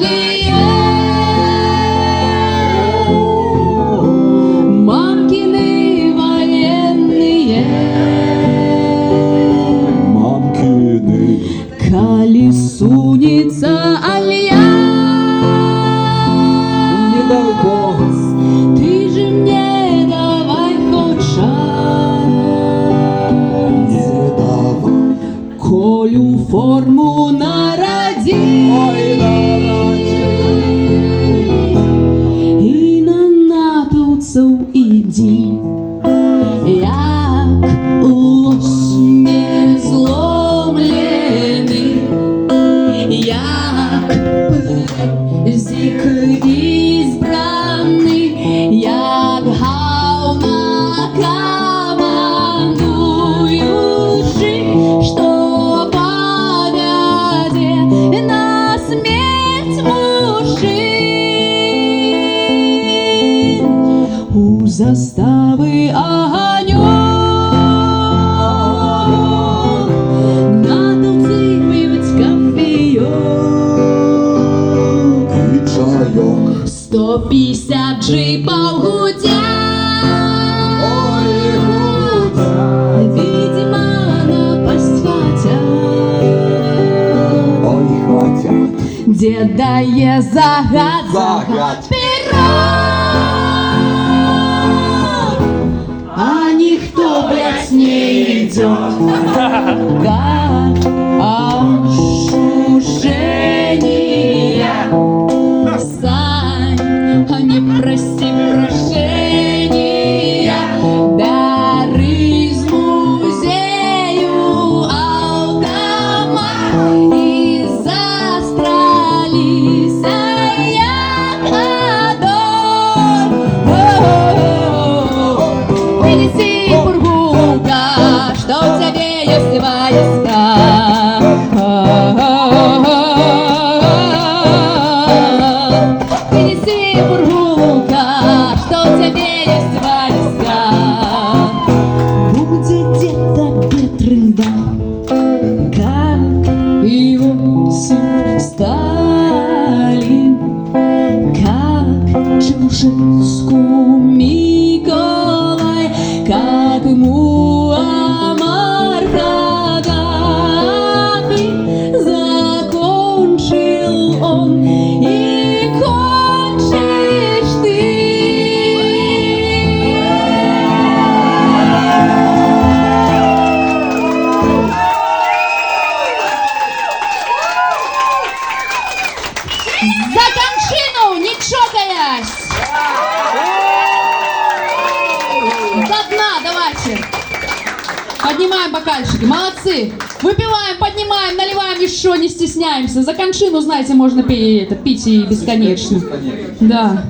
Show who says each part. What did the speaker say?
Speaker 1: древние мамкины военные.
Speaker 2: Мамкины.
Speaker 1: Колесуница альянс.
Speaker 2: Не дай бог.
Speaker 1: Ты же мне давай хоть шанс.
Speaker 2: Не давай.
Speaker 1: Колю форму народи.
Speaker 2: Ой, народи.
Speaker 1: І на натовців іди, як лось незломлений, як зік ізбраний, як галма командуючий, що поведе на смерть мужчин. У заставы огонек, натовцы пьют кофеек,
Speaker 2: І чайок.
Speaker 1: 150 джипов гудят,
Speaker 2: Ой, гудять.
Speaker 1: видимо, напасть хотят.
Speaker 2: Ой, хотят.
Speaker 1: Дед дае загад,
Speaker 2: Загад.
Speaker 1: пирог, а никто, блядь, не идет. Как ошушение. Сань, не проси прошения, дары из музею автомат из Астралиса Якадор. Принеси бургунка, что у тебя есть войска. Принеси бургунка, что у тебя есть войска. Будет где-то Петрында, как Иосиф Сталин, как Чаушеску Миколай, как Муаммар Каддафи. Закончил он и кончишь ты. За кончину, не чокаясь! До дна, давайте! Поднимаем бокальчики, молодцы! Выпиваем, поднимаем, наливаем еще, не стесняемся. За кончину, знаете, можно пить и бесконечно. Да.